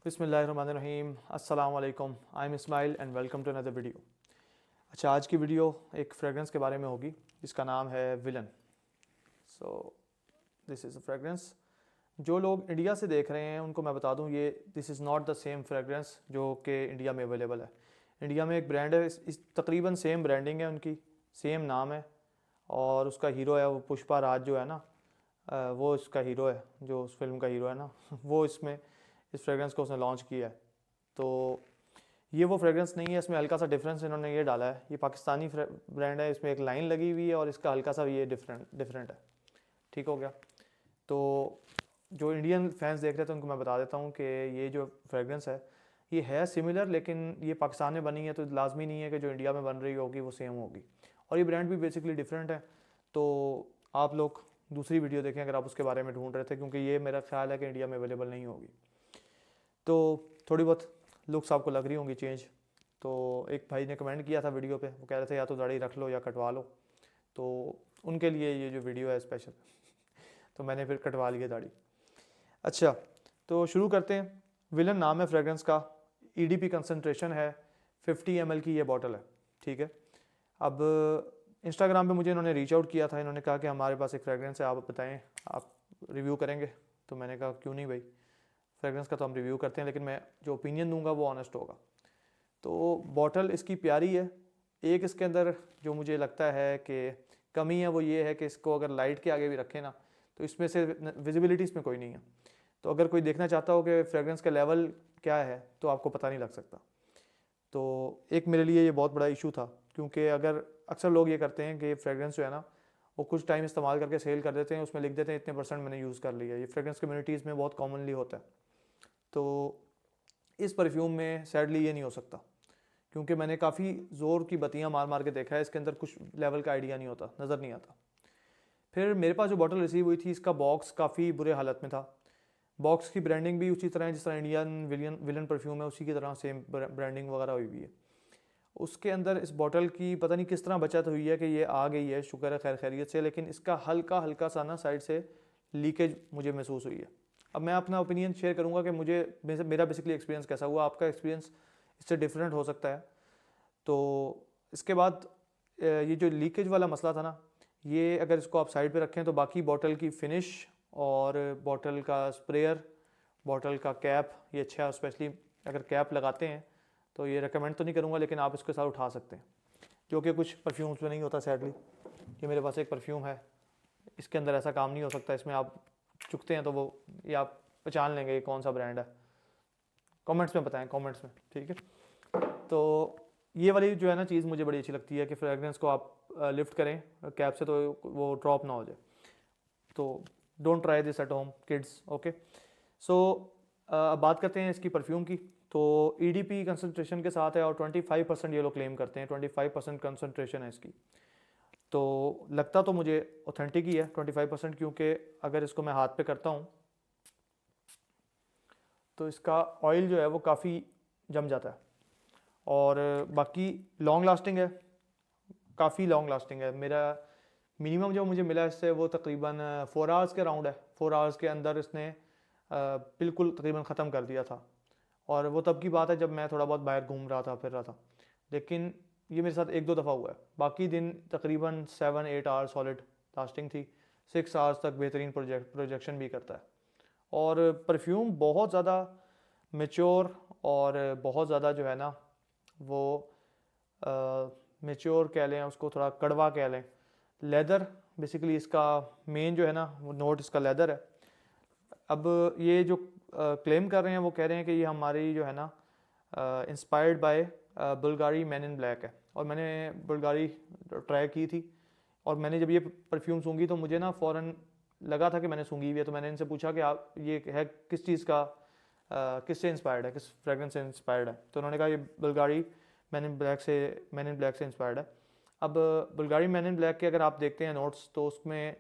बिस्मिल्लाहिर्रहमानिर्रहीम अस्सलाम वालेकुम। I am Ismail and welcome to another video. अच्छा, आज की वीडियो एक फ्रेगरेंस के बारे में होगी जिसका नाम है villain. So this is a fragrance. जो लोग इंडिया से देख रहे हैं उनको मैं बता दूं, ये this is not the same fragrance जो कि इंडिया में अवेलेबल है। इंडिया में एक ब्रांड है, इस तकरीबन सेम ब्रांडिंग है उनकी, सेम नाम है और उसका हीरो है वो पुष्पा राज जो है ना, वो इसका हीरो है, जो उस फिल्म का हीरो है ना वो इसमें इस फ्रेगरेंस को उसने लॉन्च किया है। तो ये वो फ्रेगरेंस नहीं है, इसमें हल्का सा डिफरेंस इन्होंने ये डाला है। ये पाकिस्तानी ब्रांड है, इसमें एक लाइन लगी हुई है और इसका हल्का सा ये डिफरेंट है। ठीक हो गया। तो जो इंडियन फैंस देख रहे थे उनको मैं बता देता हूँ कि ये जो फ्रेगरेंस ये है सिमिलर, लेकिन ये पाकिस्तान में बनी है तो लाजमी नहीं है कि जो इंडिया में बन रही होगी वो सेम होगी। और ये ब्रांड भी बेसिकली डिफरेंट है। तो आप लोग दूसरी वीडियो देखें अगर आप उसके बारे में ढूंढ रहे थे, क्योंकि ये मेरा ख्याल है कि इंडिया में अवेलेबल नहीं होगी। तो थोड़ी बहुत लुक्स आपको लग रही होंगी चेंज। तो एक भाई ने कमेंट किया था वीडियो पे, वो कह रहे थे या तो दाढ़ी रख लो या कटवा लो, तो उनके लिए ये जो वीडियो है स्पेशल तो मैंने फिर कटवा लिया दाढ़ी। अच्छा, तो शुरू करते हैं। विलन नाम है फ्रेगरेंस का, ईडीपी कंसंट्रेशन है 50 ml की ये बॉटल है। ठीक है। अब इंस्टाग्राम पे मुझे इन्होंने रीच आउट किया था, इन्होंने कहा कि हमारे पास एक फ्रेगरेंस है, आप बताएं आप रिव्यू करेंगे। तो मैंने कहा क्यों नहीं भाई, फ्रेगरेंस का तो हम रिव्यू करते हैं, लेकिन मैं जो ओपिनियन दूंगा वो ऑनेस्ट होगा। तो बॉटल इसकी प्यारी है। एक इसके अंदर जो मुझे लगता है कि कमी है वो ये है कि इसको अगर लाइट के आगे भी रखें ना तो इसमें से विजिबिलिटी इसमें कोई नहीं है। तो अगर कोई देखना चाहता हो कि फ्रेगरेंस का लेवल क्या है तो आपको पता नहीं लग सकता। तो एक मेरे लिए ये बहुत बड़ा इशू था, क्योंकि अगर अक्सर लोग ये करते हैं कि फ्रेगरेंस जो है ना वो कुछ टाइम इस्तेमाल करके सेल कर देते हैं, उसमें लिख देते हैं इतने % मैंने यूज़ कर लिया। ये फ्रेगरेंस कम्युनिटीज़ में बहुत कॉमनली होता है। तो इस परफ्यूम में सैडली ये नहीं हो सकता, क्योंकि मैंने काफ़ी ज़ोर की बत्तियां मार मार के देखा है, इसके अंदर कुछ लेवल का आइडिया नहीं होता, नज़र नहीं आता। फिर मेरे पास जो बॉटल रिसीव हुई थी, इसका बॉक्स काफ़ी बुरे हालत में था। बॉक्स की ब्रांडिंग भी उसी तरह है जिस तरह इंडियन विलन परफ्यूम है, उसी की तरह सेम ब्रांडिंग वगैरह हुई हुई है। उसके अंदर इस बॉटल की पता नहीं किस तरह बचत हुई है कि ये आ गई है, शुक्र है खैर खैरियत से, लेकिन इसका हल्का हल्का सा ना साइड से लीकेज मुझे महसूस हुई है। अब मैं अपना ओपिनियन शेयर करूंगा कि मेरा बेसिकली एक्सपीरियंस कैसा हुआ, आपका एक्सपीरियंस इससे डिफरेंट हो सकता है। तो इसके बाद ये जो लीकेज वाला मसला था ना, ये अगर इसको आप साइड पे रखें तो बाकी बॉटल की फिनिश और बॉटल का स्प्रेयर, बॉटल का कैप ये अच्छा है। स्पेशली अगर कैप लगाते हैं तो ये रेकमेंड तो नहीं करूँगा, लेकिन आप इसके साथ उठा सकते हैं, जो कि कुछ परफ्यूम्स में नहीं होता सैडली। ये मेरे पास एक परफ्यूम है, इसके अंदर ऐसा काम नहीं हो सकता। इसमें आप चुकते हैं तो वो ये आप पहचान लेंगे ये कौन सा ब्रांड है। कमेंट्स में बताएं, कमेंट्स में, ठीक है। तो ये वाली जो है ना चीज़ मुझे बड़ी अच्छी लगती है कि फ्रेगरेंस को आप लिफ्ट करें कैप से तो वो ड्रॉप ना हो जाए। तो don't try this at home kids, okay. So अब बात करते हैं इसकी परफ्यूम की। तो ईडीपी कंसंट्रेशन के साथ है और 25% ये लोग क्लेम करते हैं, 25% कंसंट्रेशन है इसकी। तो लगता तो मुझे ऑथेंटिक ही है 25%, क्योंकि अगर इसको मैं हाथ पे करता हूँ तो इसका ऑयल जो है वो काफ़ी जम जाता है। और बाकी लॉन्ग लास्टिंग है, काफ़ी लॉन्ग लास्टिंग है। मेरा मिनिमम जो मुझे मिला इससे वो तकरीबन 4 आवर्स के राउंड है। 4 आवर्स के अंदर इसने बिल्कुल तकरीबन ख़त्म कर दिया था। और वो तब की बात है जब मैं थोड़ा बहुत बाहर घूम रहा था, फिर रहा था। लेकिन ये मेरे साथ 1-2 दफ़ा हुआ है, बाकी दिन तकरीबन 7-8 आवर्स सॉलिड लास्टिंग थी। 6 आवर्स तक बेहतरीन प्रोजेक्शन भी करता है। और परफ्यूम बहुत ज़्यादा मेच्योर और बहुत ज़्यादा जो है ना वो मेच्योर कह लें, उसको थोड़ा कड़वा कह लें। लेदर बेसिकली इसका मेन जो है ना वो नोट इसका लेदर है। अब ये जो क्लेम कर रहे हैं वो कह रहे हैं कि ये हमारी जो है ना inspired by Bulgari man in black है। और मैंने बुल्गारी ट्राई की थी और मैंने जब ये परफ्यूम सूंघी तो मुझे ना फ़ौरन लगा था कि मैंने सूंघी हुई है। तो मैंने इनसे पूछा कि आप ये है किस चीज़ का, किससे इंस्पायर्ड है, किस फ्रेगरेंस से इंस्पायर्ड है। तो उन्होंने कहा ये बुल्गारी मैन इन ब्लैक से इंस्पायर्ड है। अब बुल्गारी मैन इन ब्लैक के अगर आप देखते हैं नोट्स तो उसमें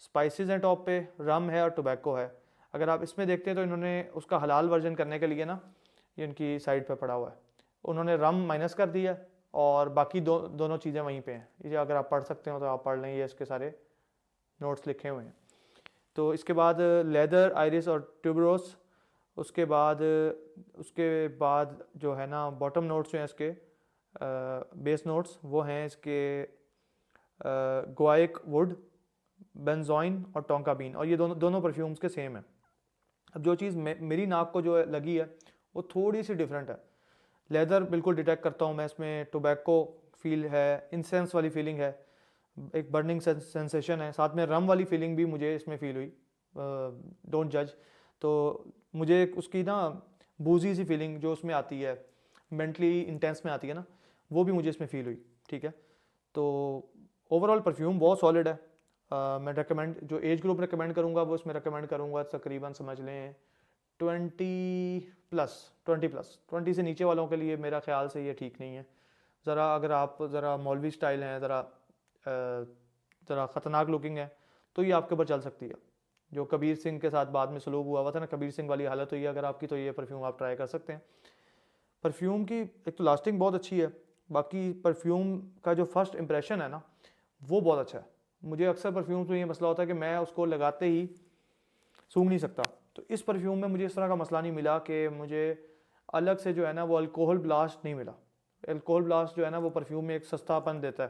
स्पाइसेस हैं टॉप पे, रम है और टोबैको है। अगर आप इसमें देखते हैं तो इन्होंने उसका हलाल वर्जन करने के लिए ना ये इनकी साइड पे पड़ा हुआ है, उन्होंने रम माइनस कर दिया और बाकी दोनों चीज़ें वहीं पे हैं। ये अगर आप पढ़ सकते हो तो आप पढ़ लें, ये इसके सारे नोट्स लिखे हुए हैं। तो इसके बाद लेदर, आयरिस और ट्यूबरोस, उसके बाद जो है ना बॉटम नोट्स जो हैं इसके बेस नोट्स वो हैं इसके गुआइक वुड, बेंजोइन और टोंका बीन, और ये दोनों परफ्यूम्स के सेम हैं। अब जो चीज़ मेरी नाक को जो लगी है वो थोड़ी सी डिफरेंट है। लेदर बिल्कुल डिटेक्ट करता हूँ मैं इसमें, टोबैको फील है, इंसेंस वाली फीलिंग है, एक बर्निंग सेंसेशन है, साथ में रम वाली फीलिंग भी मुझे इसमें फील हुई। डोंट जज। तो मुझे उसकी ना बूजी सी फीलिंग जो उसमें आती है, मेंटली इंटेंस में आती है ना, वो भी मुझे इसमें फील हुई। ठीक है, तो ओवरऑल परफ्यूम बहुत सॉलिड है। मैं रेकमेंड, जो एज ग्रुप रेकमेंड करूँगा वो इसमें रेकमेंड करूँगा तकरीबन समझ लें 20 से नीचे वालों के लिए मेरा ख्याल से ये ठीक नहीं है। ज़रा अगर आप ज़रा मौलवी स्टाइल हैं, ज़रा ख़तरनाक लुकिंग है, तो ये आपके ऊपर चल सकती है। जो कबीर सिंह के साथ बाद में सलूक हुआ था ना, कबीर सिंह वाली हालत हुई है अगर आपकी, तो ये परफ्यूम आप ट्राई कर सकते हैं। परफ्यूम की एक तो लास्टिंग बहुत अच्छी है, बाकी परफ्यूम का जो फर्स्ट इंप्रेशन है ना वो बहुत अच्छा है। मुझे अक्सर परफ्यूम्स में ये मसला होता है कि मैं उसको लगाते ही सूंघ नहीं सकता, तो इस परफ्यूम में मुझे इस तरह का मसला नहीं मिला कि मुझे अलग से जो है ना वो अल्कोहल ब्लास्ट नहीं मिला। अल्कोहल ब्लास्ट जो है ना वो परफ्यूम में एक सस्तापन देता है।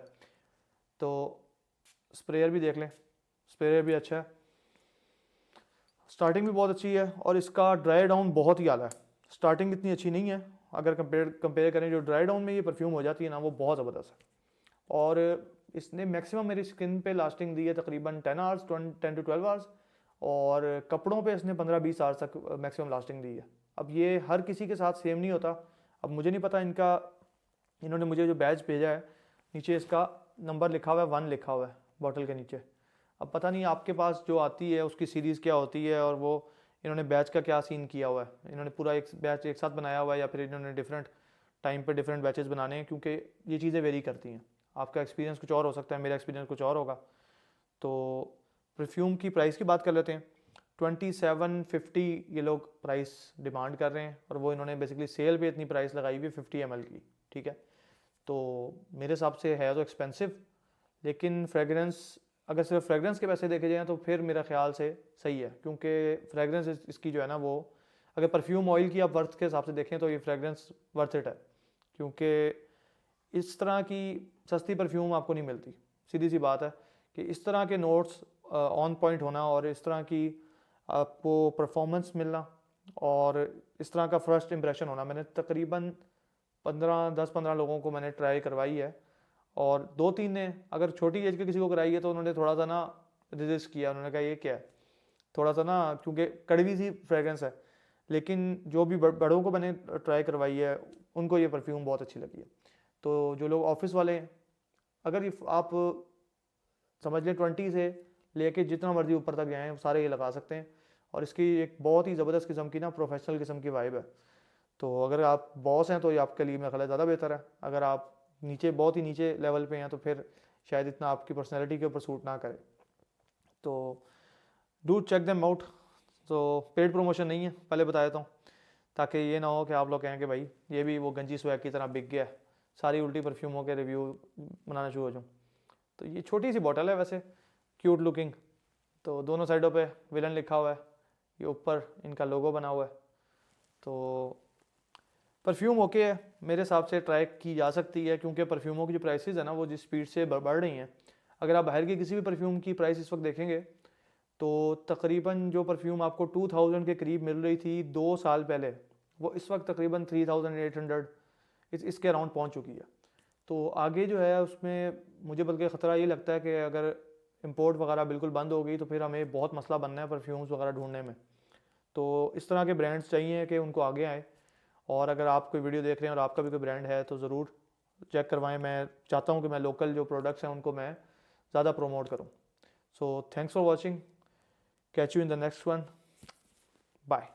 तो स्प्रेयर भी देख लें, स्प्रेयर भी अच्छा है, स्टार्टिंग भी बहुत अच्छी है, और इसका ड्राई डाउन बहुत ही आला है। स्टार्टिंग इतनी अच्छी नहीं है, अगर कंपेयर करें, जो ड्राई डाउन में ये परफ्यूम हो जाती है ना वो बहुत ज़बरदस्त है। और इसने मैक्सिमम मेरी स्किन पे लास्टिंग दी है तकरीबन 10 आवर्स, 10 to 12 आवर्स, और कपड़ों पे इसने 15-20 आवर्स तक मैक्सिमम लास्टिंग दी है। अब ये हर किसी के साथ सेम नहीं होता। अब मुझे नहीं पता, इन्होंने मुझे जो बैच भेजा है नीचे इसका नंबर लिखा हुआ है, 1 लिखा हुआ है बॉटल के नीचे। अब पता नहीं आपके पास जो आती है उसकी सीरीज़ क्या होती है, और वो इन्होंने बैच का क्या सीन किया हुआ है, इन्होंने पूरा एक बैच एक साथ बनाया हुआ है या फिर इन्होंने डिफरेंट टाइम पे डिफरेंट बैचेस बनाने हैं, क्योंकि ये चीज़ें वेरी करती हैं। आपका एक्सपीरियंस कुछ और हो सकता है, मेरा एक्सपीरियंस कुछ और होगा। तो परफ्यूम की प्राइस की बात कर लेते हैं। 2750 ये लोग प्राइस डिमांड कर रहे हैं, और वो इन्होंने बेसिकली सेल पे इतनी प्राइस लगाई हुई 50 ml की। ठीक है, तो मेरे हिसाब से है तो एक्सपेंसिव, लेकिन फ्रेगरेंस, अगर सिर्फ फ्रेगरेंस के पैसे देखे जाएँ तो फिर मेरा ख्याल से सही है, क्योंकि फ्रेगरेंस इसकी जो है ना वो, अगर परफ्यूम ऑयल की आप वर्थ के हिसाब से देखें तो ये फ्रेगरेंस वर्थ इट है, क्योंकि इस तरह की सस्ती परफ्यूम आपको नहीं मिलती। सीधी सी बात है कि इस तरह के नोट्स ऑन पॉइंट होना, और इस तरह की आपको परफॉर्मेंस मिलना, और इस तरह का फर्स्ट इंप्रेशन होना, मैंने तकरीबन 10-15 लोगों को मैंने ट्राई करवाई है, और 2-3 ने, अगर छोटी एज के किसी को कराई है तो उन्होंने थोड़ा सा ना रेजिस्ट किया, उन्होंने कहा ये क्या है, थोड़ा सा ना, क्योंकि कड़वी सी फ्रेगरेंस है। लेकिन जो भी बड़ों को मैंने ट्राई करवाई है उनको ये परफ्यूम बहुत अच्छी लगी है। तो जो लोग ऑफिस वाले हैं, अगर ये आप समझ लें 20 से लेके जितना मर्जी ऊपर तक गए हैं सारे ये लगा सकते हैं, और इसकी एक बहुत ही ज़बरदस्त किस्म की ना प्रोफेशनल किस्म की वाइब है। तो अगर आप बॉस हैं तो ये आपके लिए मेरा ख्याल है ज़्यादा बेहतर है। अगर आप नीचे, बहुत ही नीचे लेवल पे हैं, तो फिर शायद इतना आपकी पर्सनैलिटी के ऊपर सूट ना करे। तो डू चेक देम आउट। तो पेड प्रमोशन नहीं है, पहले बता देता हूँ, ताकि ये ना हो कि आप लोग कहें कि भाई ये भी वो गंजी स्वैग की तरह बिक गया है, सारी उल्टी परफ्यूमों के रिव्यू बनाना शुरू हो जाऊँ। तो ये छोटी सी बॉटल है वैसे, क्यूट लुकिंग, तो दोनों साइडों पे विलन लिखा हुआ है, ये ऊपर इनका लोगो बना हुआ है। तो परफ्यूम ओके है, मेरे हिसाब से ट्राई की जा सकती है, क्योंकि परफ्यूमों की जो प्राइसेस है ना वो जिस स्पीड से बढ़ रही हैं। अगर आप बाहर के किसी भी परफ्यूम की प्राइस इस वक्त देखेंगे तो तकरीबन जो परफ्यूम आपको 2000 के करीब मिल रही थी 2 साल पहले, वो इस वक्त तकरीबन 3800 इसके अराउंड पहुंच चुकी है। तो आगे जो है उसमें मुझे बल्कि ख़तरा ये लगता है कि अगर इंपोर्ट वगैरह बिल्कुल बंद हो गई तो फिर हमें बहुत मसला बनना है परफ्यूम्स वगैरह ढूंढने में। तो इस तरह के ब्रांड्स चाहिए कि उनको आगे आए, और अगर आप कोई वीडियो देख रहे हैं और आपका भी कोई ब्रांड है तो ज़रूर चेक करवाएं। मैं चाहता हूं कि मैं लोकल जो प्रोडक्ट्स हैं उनको मैं ज़्यादा प्रमोट करूं। So thanks for watching, catch you in the next one, bye.